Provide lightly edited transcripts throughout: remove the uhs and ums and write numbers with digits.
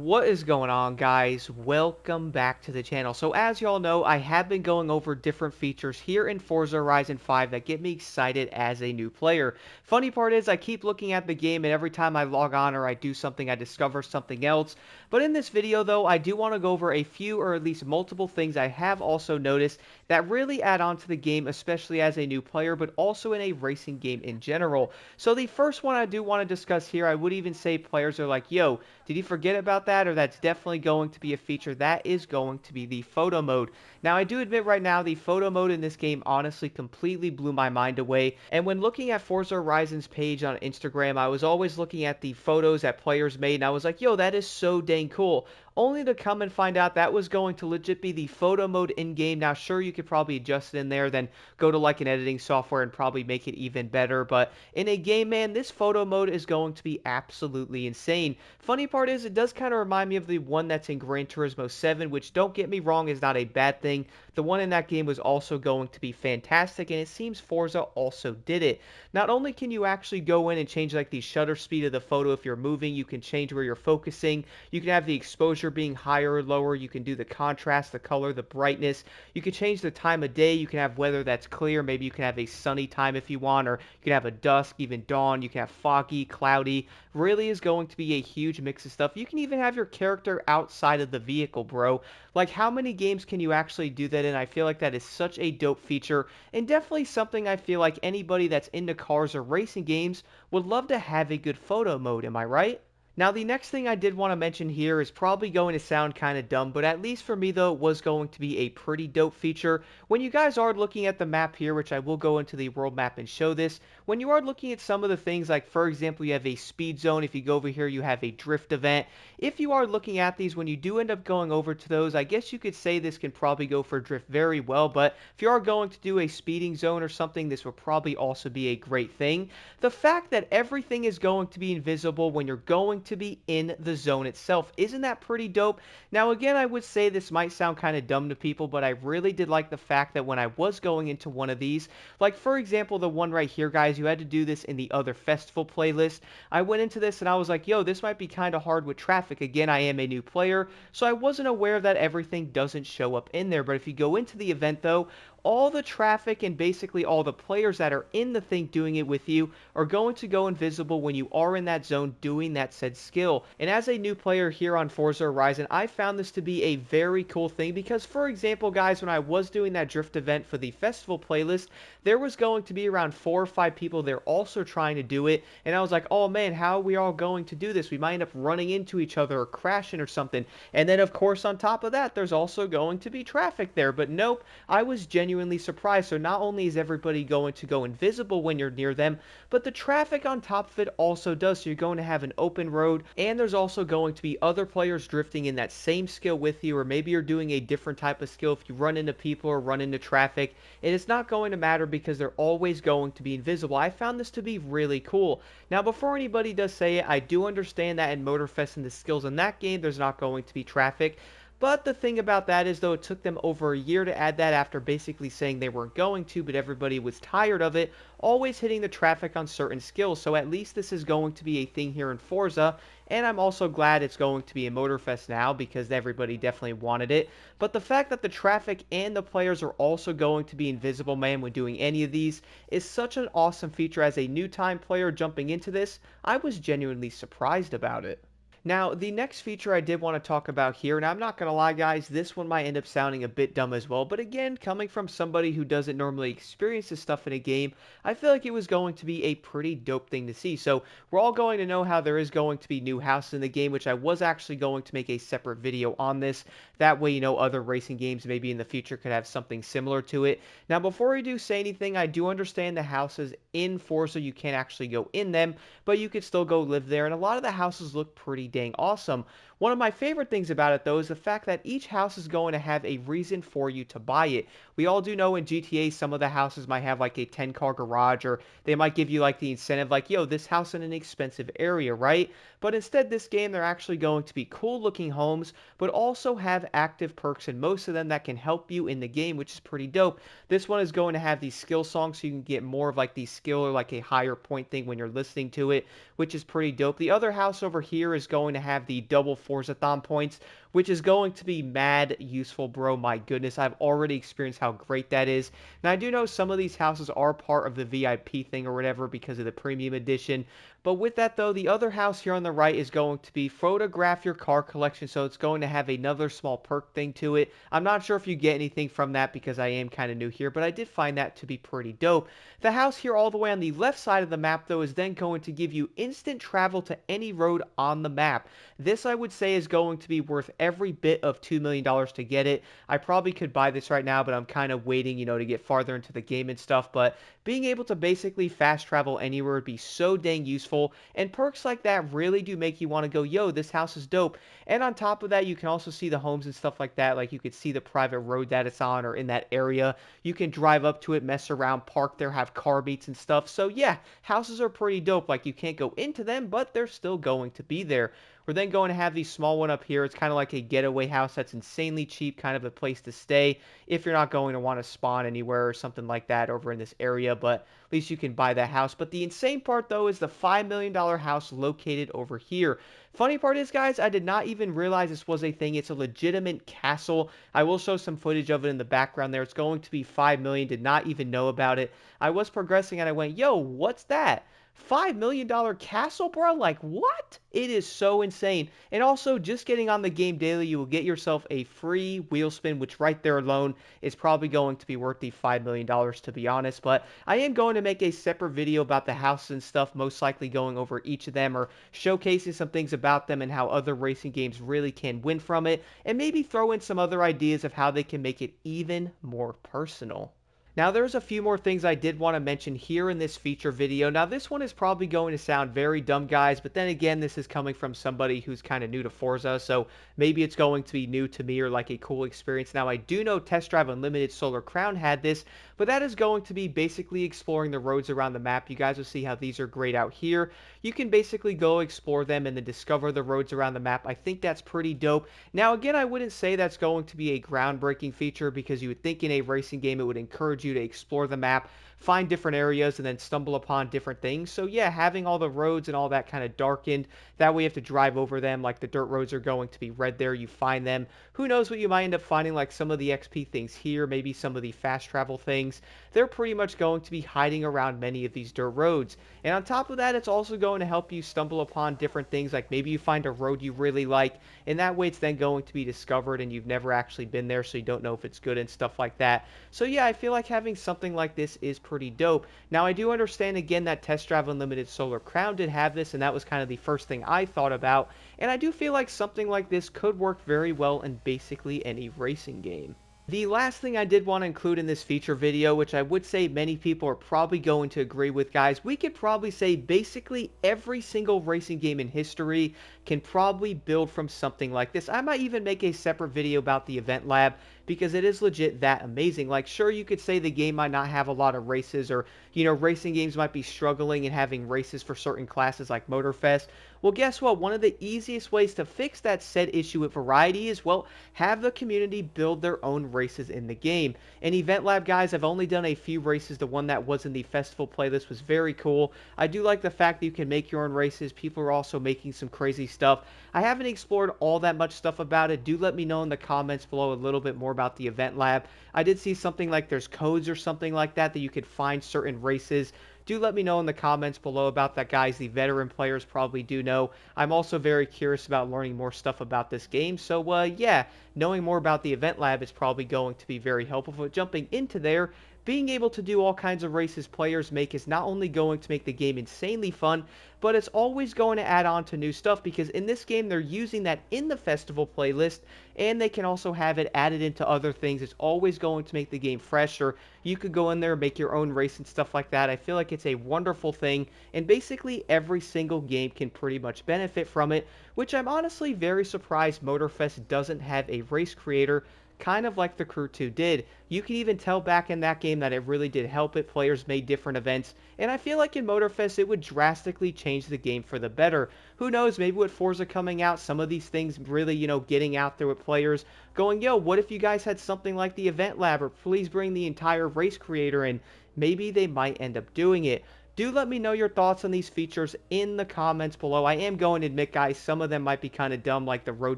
What is going on, guys? Welcome back to the channel. So as y'all know, I have been going over different features here in Forza Horizon 5 that get me excited as a new player. Funny part is I keep looking at the game, and every time I log on or I do something, I discover something else. But in this video though, I do want to go over a few or at least multiple things I have also noticed that really add on to the game, especially as a new player, but also in a racing game in general. So the first one I do want to discuss here, I would even say players are like, yo, did you forget about that? Or that's definitely going to be a feature. That is going to be the photo mode. Now, I do admit right now, the photo mode in this game honestly completely blew my mind away. And when looking at Forza Horizon's page on Instagram, I was always looking at the photos that players made, and I was like, yo, that is so dang cool. Only to come and find out that was going to legit be the photo mode in-game. Now, sure, you could probably adjust it in there, then go to like an editing software and probably make it even better. But in a game, man, this photo mode is going to be absolutely insane. Funny part is, it does kind of remind me of the one that's in Gran Turismo 7, which, don't get me wrong, is not a bad thing. The one in that game was also going to be fantastic, and it seems Forza also did it. Not only can you actually go in and change like the shutter speed of the photo if you're moving, you can change where you're focusing, you can have the exposure being higher or lower, you can do the contrast, the color, the brightness, you can change the time of day, you can have weather that's clear, maybe you can have a sunny time if you want, or you can have a dusk, even dawn, you can have foggy, cloudy. Really is going to be a huge mix of stuff. You can even have your character outside of the vehicle, bro. Like, how many games can you actually do that in? I feel like that is such a dope feature, and definitely something I feel like anybody that's into cars or racing games would love to have a good photo mode, am I right? Now, the next thing I did want to mention here is probably going to sound kind of dumb, but at least for me, though, it was going to be a pretty dope feature. When you guys are looking at the map here, which I will go into the world map and show this, when you are looking at some of the things, like, for example, you have a speed zone. If you go over here, you have a drift event. If you are looking at these, when you do end up going over to those, I guess you could say this can probably go for drift very well, but if you are going to do a speeding zone or something, this will probably also be a great thing. The fact that everything is going to be invisible when you're going to be in the zone itself. Isn't that pretty dope? Now, again, I would say this might sound kind of dumb to people, but I really did like the fact that when I was going into one of these, like for example, the one right here, guys, you had to do this in the other festival playlist. I went into this and I was like, yo, this might be kind of hard with traffic. Again, I am a new player, so I wasn't aware that everything doesn't show up in there. But if you go into the event, though, all the traffic and basically all the players that are in the thing doing it with you are going to go invisible when you are in that zone doing that said skill. And as a new player here on Forza Horizon, I found this to be a very cool thing because, for example, guys, when I was doing that drift event for the festival playlist, there was going to be around 4 or 5 people there also trying to do it, and I was like, oh man, how are we all going to do this? We might end up running into each other or crashing or something. And then, of course, on top of that, there's also going to be traffic there. But nope, I was genuinely surprised. So not only is everybody going to go invisible when you're near them, but the traffic on top of it also does. So you're going to have an open road, and there's also going to be other players drifting in that same skill with you, or maybe you're doing a different type of skill if you run into people or run into traffic. And it's not going to matter because they're always going to be invisible. I found this to be really cool. Now, before anybody does say it, I do understand that in Motorfest and the skills in that game, there's not going to be traffic. But the thing about that is, though, it took them over a year to add that after basically saying they weren't going to, but everybody was tired of it, always hitting the traffic on certain skills. So at least this is going to be a thing here in Forza, and I'm also glad it's going to be a Motorfest now because everybody definitely wanted it. But the fact that the traffic and the players are also going to be invisible, man, when doing any of these is such an awesome feature. As a new time player jumping into this, I was genuinely surprised about it. Now, the next feature I did want to talk about here, and I'm not going to lie, guys, this one might end up sounding a bit dumb as well, but again, coming from somebody who doesn't normally experience this stuff in a game, I feel like it was going to be a pretty dope thing to see. So, we're all going to know how there is going to be new houses in the game, which I was actually going to make a separate video on this. That way, other racing games maybe in the future could have something similar to it. Now, before we do say anything, I do understand the houses in Forza, you can't actually go in them, but you could still go live there, and a lot of the houses look pretty dang awesome. One of my favorite things about it, though, is the fact that each house is going to have a reason for you to buy it. We all do know in GTA some of the houses might have like a 10-car garage, or they might give you like the incentive like, yo, this house in an expensive area, right? But instead, this game, they're actually going to be cool looking homes, but also have active perks in most of them that can help you in the game, which is pretty dope. This one is going to have these skill songs, so you can get more of like the skill or like a higher point thing when you're listening to it, which is pretty dope. The other house over here is going going to have the double Forzathon points, which is going to be mad useful, bro. My goodness, I've already experienced how great that is. Now, I do know some of these houses are part of the VIP thing or whatever because of the premium edition. But with that, though, the other house here on the right is going to be photograph your car collection. So it's going to have another small perk thing to it. I'm not sure if you get anything from that because I am kind of new here, but I did find that to be pretty dope. The house here all the way on the left side of the map, though, is then going to give you instant travel to any road on the map. This, I would say, is going to be worth every bit of $2 million to get it. I probably could buy this right now, but I'm kind of waiting, to get farther into the game and stuff. But being able to basically fast travel anywhere would be so dang useful, and perks like that really do make you want to go, yo, this house is dope. And on top of that, you can also see the homes and stuff like that. Like, you could see the private road that it's on or in that area. You can drive up to it, mess around, park there, have car meets and stuff. So yeah, houses are pretty dope. Like, you can't go into them, but they're still going to be there. We're then going to have the small one up here. It's kind of like a getaway house that's insanely cheap, kind of a place to stay if you're not going to want to spawn anywhere or something like that over in this area, but at least you can buy that house. But the insane part, though, is the $5 million house located over here. Funny part is, guys, I did not even realize this was a thing. It's a legitimate castle. I will show some footage of it in the background there. It's going to be $5 million. Did not even know about it. I was progressing and I went, yo, what's that? $5 million castle, bro? Like, what? It is so insane. And also, just getting on the game daily, you will get yourself a free wheel spin, which right there alone is probably going to be worth the $5 million, to be honest. But I am going to make a separate video about the houses and stuff, most likely going over each of them or showcasing some things about them and how other racing games really can win from it, and maybe throw in some other ideas of how they can make it even more personal. Now, there's a few more things I did want to mention here in this feature video. Now, this one is probably going to sound very dumb, guys, but then again, this is coming from somebody who's kind of new to Forza, so maybe it's going to be new to me or like a cool experience. Now, I do know Test Drive Unlimited Solar Crown had this, but that is going to be basically exploring the roads around the map. You guys will see how these are great out here. You can basically go explore them and then discover the roads around the map. I think that's pretty dope. Now, again, I wouldn't say that's going to be a groundbreaking feature because you would think in a racing game it would encourage you to explore the map, find different areas, and then stumble upon different things. So yeah, having all the roads and all that kind of darkened, that way you have to drive over them, like the dirt roads are going to be red there, you find them. Who knows what you might end up finding, like some of the XP things here, maybe some of the fast travel things. They're pretty much going to be hiding around many of these dirt roads. And on top of that, it's also going to help you stumble upon different things, like maybe you find a road you really like, and that way it's then going to be discovered and you've never actually been there, so you don't know if it's good and stuff like that. So yeah, I feel like having something like this is pretty dope. Now, I do understand again that Test Drive Unlimited Solar Crown did have this, and that was kind of the first thing I thought about, and I do feel like something like this could work very well in basically any racing game. The last thing I did want to include in this feature video, which I would say many people are probably going to agree with, guys, we could probably say basically every single racing game in history can probably build from something like this. I might even make a separate video about the Eventlab because it is legit that amazing. Like, sure, you could say the game might not have a lot of races, or, racing games might be struggling and having races for certain classes like Motorfest. Well, guess what? One of the easiest ways to fix that said issue with variety is, well, have the community build their own races in the game. In Eventlab, guys, I've only done a few races. The one that was in the festival playlist was very cool. I do like the fact that you can make your own races. People are also making some crazy stuff. I haven't explored all that much stuff about it. Do let me know in the comments below a little bit more about the Eventlab. I did see something like there's codes or something like that you could find certain races. Do let me know in the comments below about that, guys. The veteran players probably do know. I'm also very curious about learning more stuff about this game. So, yeah, knowing more about the Eventlab is probably going to be very helpful. But jumping into there, being able to do all kinds of races players make is not only going to make the game insanely fun, but it's always going to add on to new stuff, because in this game they're using that in the festival playlist, and they can also have it added into other things. It's always going to make the game fresher. You could go in there and make your own race and stuff like that. I feel like it's a wonderful thing, and basically every single game can pretty much benefit from it, which I'm honestly very surprised Motorfest doesn't have a race creator, kind of like the Crew 2 did. You can even tell back in that game that it really did help it. Players made different events, and I feel like in Motorfest it would drastically change the game for the better. Who knows, maybe with Forza coming out, some of these things really, getting out there with players, going, yo, what if you guys had something like the Event Lab, or please bring the entire race creator in? Maybe they might end up doing it. Do let me know your thoughts on these features in the comments below. I am going to admit, guys, some of them might be kind of dumb, like the road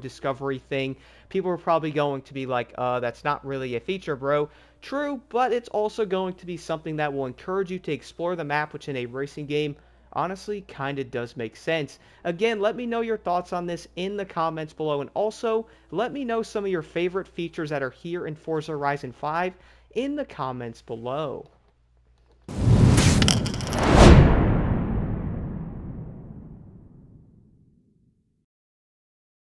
discovery thing. People are probably going to be like, that's not really a feature, bro. True, but it's also going to be something that will encourage you to explore the map, which in a racing game honestly kind of does make sense. Again, let me know your thoughts on this in the comments below, and also let me know some of your favorite features that are here in Forza Horizon 5 in the comments below.